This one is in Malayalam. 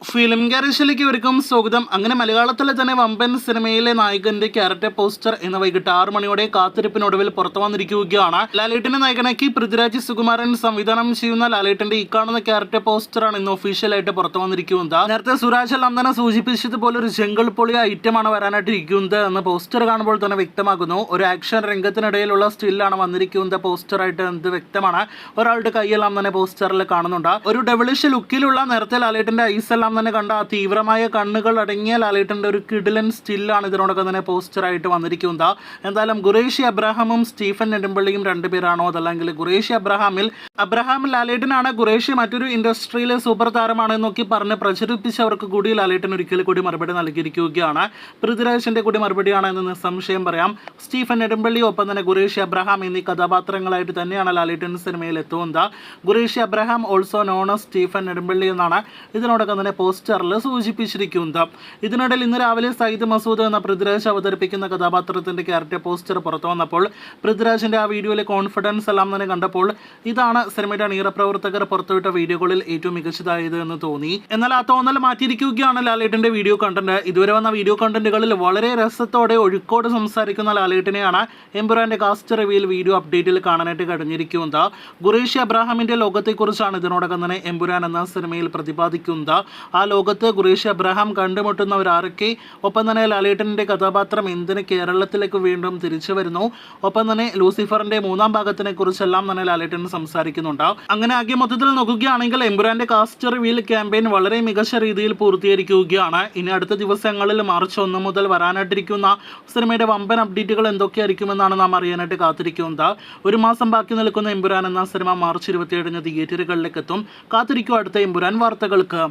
ഫിലിം ഗാരേജിലേക്ക് ഇവർക്കും സ്വാഗതം. അങ്ങനെ മലയാളത്തിലെ തന്നെ വമ്പൻ സിനിമയിലെ നായകന്റെ ക്യാരക്ടർ പോസ്റ്റർ ഇന്ന് വൈകിട്ട് 6 മണിയോടെ കാത്തിരിപ്പിനൊടുവിൽ പുറത്തു വന്നിരിക്കുകയാണ്. ലാലേട്ടന്റെ നായകനാക്കി പൃഥ്വിരാജ് സുകുമാരൻ സംവിധാനം ചെയ്യുന്ന ലാലേട്ടന്റെ ഈ കാണുന്ന ക്യാരക്ടർ പോസ്റ്ററാണ് ഇന്ന് ഒഫീഷ്യലായിട്ട് പുറത്തു വന്നിരിക്കുന്നത്. നേരത്തെ സുരാജ് എല്ലാം തന്നെ സൂചിപ്പിച്ചതുപോലെ ഒരു ജംഗിൾ പൊളി ഐറ്റമാണ് വരാനായിട്ട് ഇരിക്കുന്നത് എന്ന് പോസ്റ്റർ കാണുമ്പോൾ തന്നെ വ്യക്തമാകുന്നു. ഒരു ആക്ഷൻ രംഗത്തിനിടയിലുള്ള സ്റ്റില്ലാണ് വന്നിരിക്കുന്നത് പോസ്റ്ററായിട്ട് എന്ത് വ്യക്തമാണ്. ഒരാളുടെ കൈയെല്ലാം തന്നെ പോസ്റ്ററിൽ കാണുന്നുണ്ട്. ഒരു ഡെവിളിഷ് ലുക്കിലുള്ള നേരത്തെ ലാലേട്ടന്റെ ഐസ് എല്ലാം തന്നെ കണ്ട തീവ്രമായ കണ്ണുകൾ അടങ്ങിയ ലാലേട്ടന്റെ ഒരു കിടിലൻ സ്റ്റില്ലാണ് ഇതിനോടൊക്കെ തന്നെ പോസ്റ്ററായിട്ട് വന്നിരിക്കുന്നത്. എന്തായാലും ഖുറേഷി അബ്രഹാമും സ്റ്റീഫൻ നെടുമ്പള്ളിയും രണ്ടുപേരാണോ, അതല്ലെങ്കിൽ ഖുറേഷി അബ്രഹാം ലാലേട്ടനാണ്, ഖുറേഷി മറ്റൊരു ഇൻഡസ്ട്രിയിലെ സൂപ്പർ താരമാണ് എന്നൊക്കെ പറഞ്ഞ് പ്രചരിപ്പിച്ചവർക്ക് കൂടി ലാലേട്ടൻ ഒരിക്കൽ കൂടി മറുപടി നൽകിയിരിക്കുകയാണ്. പൃഥ്വിരാജിന്റെ കൂടി മറുപടിയാണ് എന്ന് നിസ്സംശയം പറയാം. സ്റ്റീഫൻ നെടുമ്പള്ളി ഒപ്പം തന്നെ ഖുറേഷി അബ്രഹാം എന്നീ കഥാപാത്രങ്ങളായിട്ട് തന്നെയാണ് ലാലേട്ടൻ സിനിമയിൽ എത്തുന്നത്. Qureshi Abraham also known Stephen Nedumpally എന്നാണ് ഇതിനോടൊക്കെ തന്നെ പോസ്റ്ററിൽ സൂചിപ്പിച്ചിരിക്കുന്നത്. ഇതിനിടയിൽ ഇന്ന് രാവിലെ സയ്യിദ് മസൂദ് എന്ന പൃഥ്വിരാജ് അവതരിപ്പിക്കുന്ന കഥാപാത്രത്തിന്റെ ക്യാരക്ടർ പോസ്റ്റർ പുറത്തു വന്നപ്പോൾ പൃഥ്വിരാജിന്റെ ആ വീഡിയോയിലെ കോൺഫിഡൻസ് എല്ലാം തന്നെ കണ്ടപ്പോൾ ഇതാണ് സിനിമയുടെ അണിയറ പ്രവർത്തകർ പുറത്തുവിട്ട വീഡിയോകളിൽ ഏറ്റവും മികച്ചതായത് എന്ന് തോന്നി. എന്നാൽ ആ തോന്നൽ മാറ്റിയിരിക്കുകയാണ് ലാലേട്ടന്റെ വീഡിയോ കണ്ടന്റ്. ഇതുവരെ വന്ന വീഡിയോ കണ്ടന്റുകളിൽ വളരെ രസത്തോടെ ഒഴുക്കോട് സംസാരിക്കുന്ന ലാലേട്ടനെയാണ് എമ്പുരാന്റെ കാസ്റ്റ് റിവ്യൂൽ വീഡിയോ അപ്ഡേറ്റിൽ കാണാനായിട്ട് കഴിഞ്ഞിരിക്കുന്നത്. ഖുറേഷി അബ്രഹാമിന്റെ ലോകത്തെക്കുറിച്ചാണ് ഇതിനോടകം തന്നെ എമ്പുരാൻ എന്ന സിനിമയിൽ പ്രതിപാദിക്കുന്നത്. ആ ലോകത്ത് ഖുറേഷി അബ്രഹാം കണ്ടുമുട്ടുന്നവരാരൊക്കെ, ഒപ്പം തന്നെ ലാലേട്ടന്റെ കഥാപാത്രം എന്തിന് കേരളത്തിലേക്ക് വീണ്ടും തിരിച്ചു വരുന്നു, ഒപ്പം തന്നെ ലൂസിഫറിന്റെ 3ാം ഭാഗത്തിനെ കുറിച്ചെല്ലാം തന്നെ ലാലേട്ടൻ സംസാരിക്കുന്നുണ്ട്. അങ്ങനെ ആകെ മൊത്തത്തിൽ നോക്കുകയാണെങ്കിൽ എമ്പുരാന്റെ കാസ്റ്റ് റിവീൽ ക്യാമ്പയിൻ വളരെ മികച്ച രീതിയിൽ പൂർത്തീകരിക്കുകയാണ്. ഇനി അടുത്ത ദിവസങ്ങളിൽ മാർച്ച് 1 മുതൽ വരാനായിട്ടിരിക്കുന്ന സിനിമയുടെ വമ്പൻ അപ്ഡേറ്റുകൾ എന്തൊക്കെയായിരിക്കുമെന്നാണ് നാം അറിയാനായിട്ട് കാത്തിരിക്കുന്നത്. ഒരു മാസം ബാക്കി നിൽക്കുന്ന എമ്പുരാൻ എന്ന സിനിമ മാർച്ച് 27 തിയേറ്ററുകളിലേക്ക് എത്തും. കാത്തിരിക്കും അടുത്ത എമ്പുരാൻ വാർത്തകൾക്ക്.